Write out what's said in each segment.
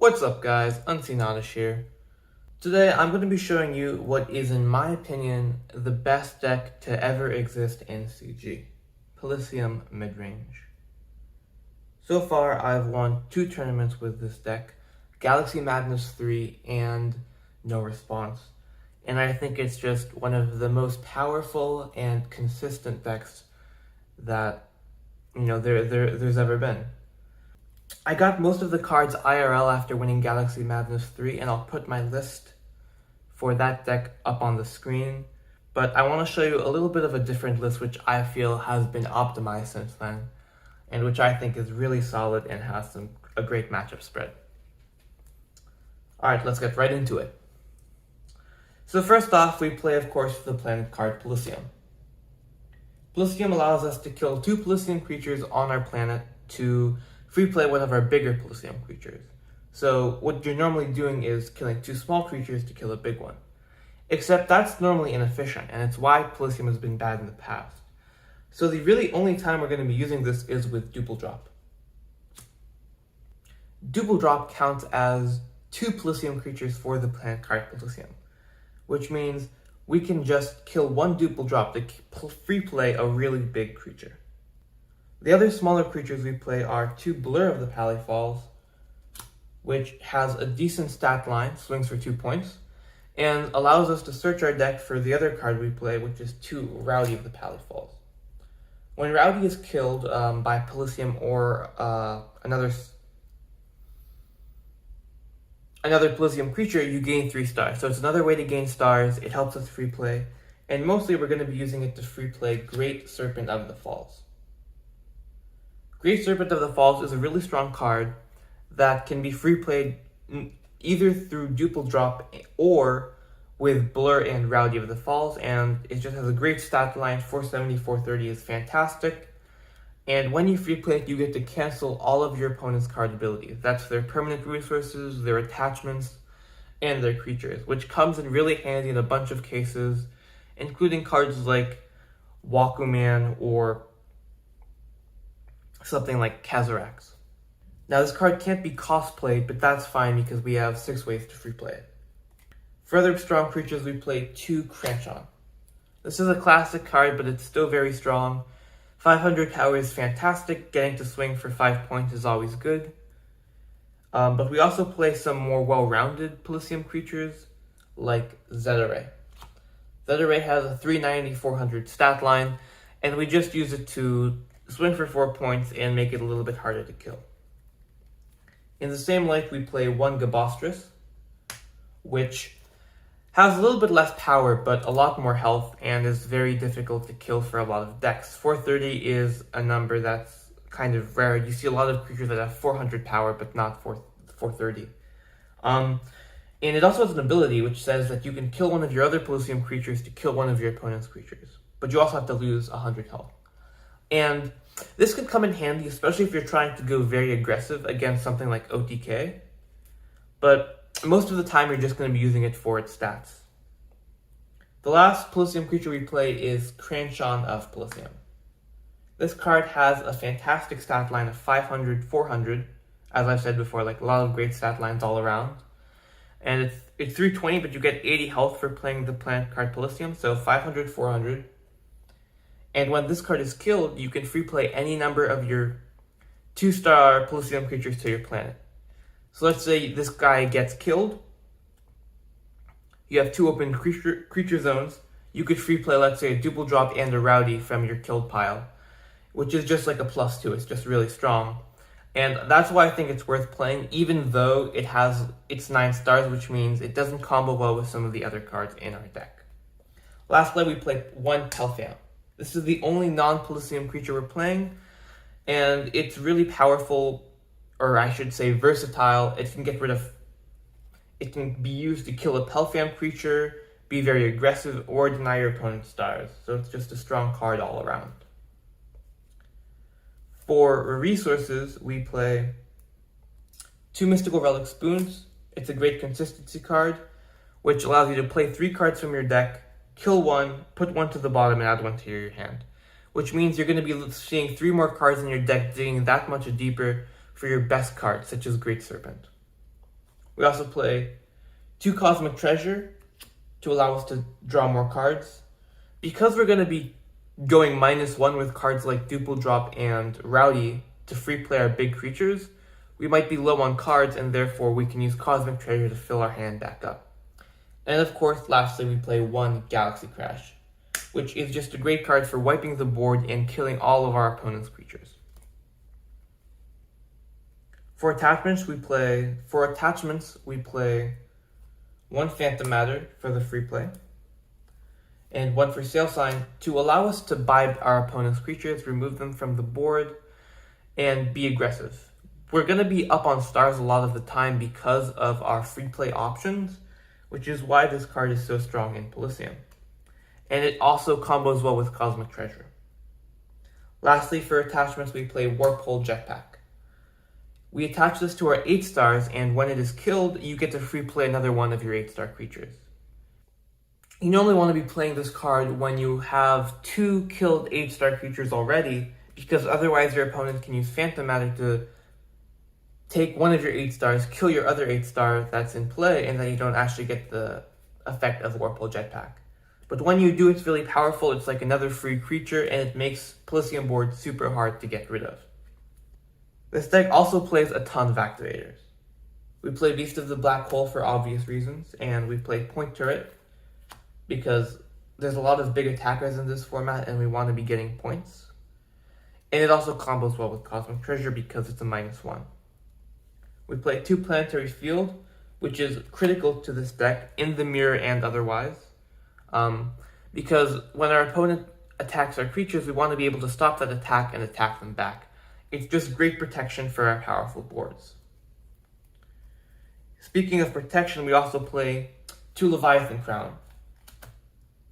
What's up guys, Unseen Oddish here. Today I'm going to be showing you what is in my opinion the best deck to ever exist in CG, Palicium Midrange. So far I've won 2 tournaments with this deck, Galaxy Madness 3 and No Response, and I think it's just one of the most powerful and consistent decks that there's ever been. I got most of the cards IRL after winning Galaxy Madness 3, and I'll put my list for that deck up on the screen. But I want to show you a little bit of a different list which I feel has been optimized since then, and which I think is really solid and has a great matchup spread. Alright, let's get right into it. So first off, we play of course the planet card Palicium. Palicium allows us to kill 2 Palicium creatures on our planet to free play one of our bigger Palicium creatures. So what you're normally doing is killing 2 small creatures to kill a big one. Except that's normally inefficient, and it's why Palicium has been bad in the past. So the really only time we're going to be using this is with Doople Drop. Doople Drop counts as 2 Palicium creatures for the planet card Palicium, which means we can just kill 1 Doople Drop to free play a really big creature. The other smaller creatures we play are 2 Blure of Palifalls, which has a decent stat line, swings for 2 points, and allows us to search our deck for the other card we play, which is 2 Roudy of Palifalls. When Roudy is killed by Palicium or another Palicium creature, you gain 3 stars. So it's another way to gain stars, it helps us free play, and mostly we're going to be using it to free play Great Serpent of the Falls. Great Serpent of the Falls is a really strong card that can be free played either through Doople Drop or with Blur and Roudy of the Falls, and it just has a great stat line. 470, 430 is fantastic, and when you free play it, you get to cancel all of your opponent's card abilities. That's their permanent resources, their attachments, and their creatures, which comes in really handy in a bunch of cases, including cards like Walkman or something like Kazarax. Now this card can't be cosplayed, but that's fine because we have 6 ways to free play it. For other strong creatures, we play 2 Kranchon. This is a classic card, but it's still very strong. 500 power is fantastic, getting to swing for 5 points is always good. But we also play some more well-rounded Palicium creatures, like Zettoray. Zettoray has a 390, 400 stat line, and we just use it to swing for 4 points and make it a little bit harder to kill. In the same light, we play 1 Gobbostorrus, which has a little bit less power, but a lot more health, and is very difficult to kill for a lot of decks. 430 is a number that's kind of rare. You see a lot of creatures that have 400 power, but not 430. And it also has an ability which says that you can kill one of your other Palicium creatures to kill one of your opponent's creatures, but you also have to lose 100 health. And this could come in handy, especially if you're trying to go very aggressive against something like OTK, but most of the time you're just going to be using it for its stats. The last Palicium creature we play is Kranchon of Palicium. This card has a fantastic stat line of 500, 400, as I've said before, like a lot of great stat lines all around. And it's 320, but you get 80 health for playing the planet card Palicium, so 500, 400. And when this card is killed, you can free play any number of your 2-star Palicium creatures to your planet. So let's say this guy gets killed. You have 2 open creature zones. You could free play, let's say, a Doople Drop and a Roudy from your killed pile, which is just like a +2. It's just really strong. And that's why I think it's worth playing, even though it's 9 stars, which means it doesn't combo well with some of the other cards in our deck. Lastly, we play 1 Pelfam. This is the only non-Palicium creature we're playing, and it's really powerful, or I should say versatile. It can be used to kill a Pelfam creature, be very aggressive, or deny your opponent's stars. So it's just a strong card all around. For resources, we play 2 Mystical Relic Spoons. It's a great consistency card, which allows you to play 3 cards from your deck, kill 1, put 1 to the bottom, and add 1 to your hand. Which means you're going to be seeing 3 more cards in your deck, digging that much deeper for your best cards, such as Great Serpent. We also play 2 Cosmic Treasure to allow us to draw more cards. Because we're going to be going -1 with cards like Doople Drop and Roudy to free play our big creatures, we might be low on cards, and therefore we can use Cosmic Treasure to fill our hand back up. And of course, lastly, we play 1 Galaxy Crash, which is just a great card for wiping the board and killing all of our opponent's creatures. For attachments, we play 1 Phantom Matter for the free play, and 1 for Sale Sign to allow us to buy our opponent's creatures, remove them from the board, and be aggressive. We're going to be up on stars a lot of the time because of our free play options, which is why this card is so strong in Palicium. And it also combos well with Cosmic Treasure. Lastly, for attachments, we play Warphole Jetpack. We attach this to our 8 stars, and when it is killed, you get to free play another one of your 8-star creatures. You normally want to be playing this card when you have 2 killed 8-star creatures already, because otherwise your opponent can use Phantom Matter to take one of your 8 stars, kill your other 8-star that's in play, and then you don't actually get the effect of Warphole Jetpack. But when you do, it's really powerful. It's like another free creature, and it makes Palicium board super hard to get rid of. This deck also plays a ton of activators. We play Beast of the Black Hole for obvious reasons, and we play Pointurret because there's a lot of big attackers in this format, and we want to be getting points. And it also combos well with Cosmic Treasure because it's a -1. We play 2 Planetary Field, which is critical to this deck in the mirror and otherwise. Because when our opponent attacks our creatures, we want to be able to stop that attack and attack them back. It's just great protection for our powerful boards. Speaking of protection, we also play 2 Leviathan Crown,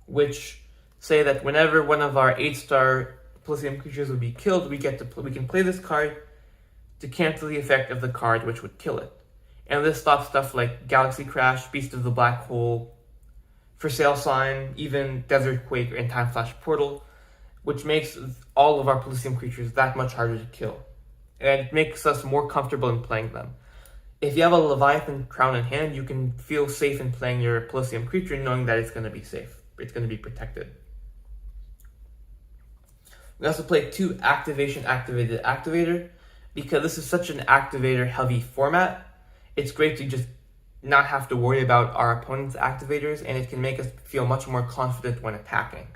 which say that whenever one of our 8-star Palicium creatures would be killed, we can play this card to cancel the effect of the card which would kill it. And this stops stuff like Galaxy Crash, Beast of the Black Hole, For Sale Sign, even Desert Quake and Time Flash Portal, which makes all of our Palicium creatures that much harder to kill. And it makes us more comfortable in playing them. If you have a Leviathan Crown in hand, you can feel safe in playing your Palicium creature knowing that it's going to be safe. It's going to be protected. We also play 2 Activation Activated Activator. Because this is such an activator-heavy format, it's great to just not have to worry about our opponent's activators, and it can make us feel much more confident when attacking.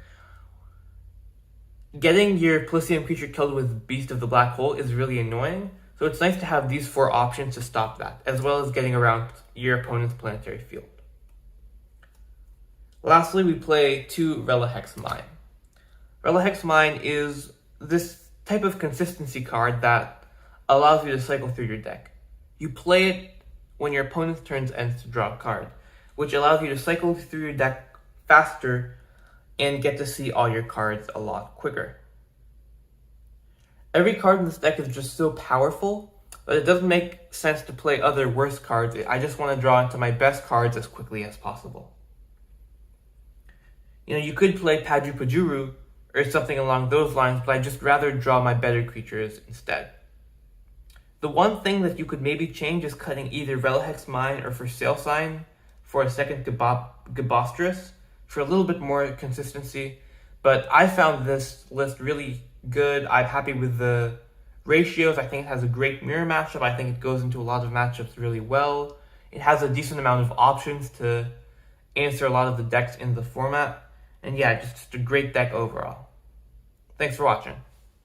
Getting your Palicium creature killed with Beast of the Black Hole is really annoying, so it's nice to have these 4 options to stop that, as well as getting around your opponent's Planetary Field. Lastly, we play 2 Relohex Mine. Relohex Mine is this type of consistency card that allows you to cycle through your deck. You play it when your opponent's turn ends to draw a card, which allows you to cycle through your deck faster and get to see all your cards a lot quicker. Every card in this deck is just so powerful, but it doesn't make sense to play other worse cards. I just want to draw into my best cards as quickly as possible. You could play Paju Pajuru or something along those lines, but I'd just rather draw my better creatures instead. The one thing that you could maybe change is cutting either Relohex Mine or For Sale Sign for a second Gobbostorrus for a little bit more consistency. But I found this list really good. I'm happy with the ratios. I think it has a great mirror matchup. I think it goes into a lot of matchups really well. It has a decent amount of options to answer a lot of the decks in the format. And yeah, just a great deck overall. Thanks for watching.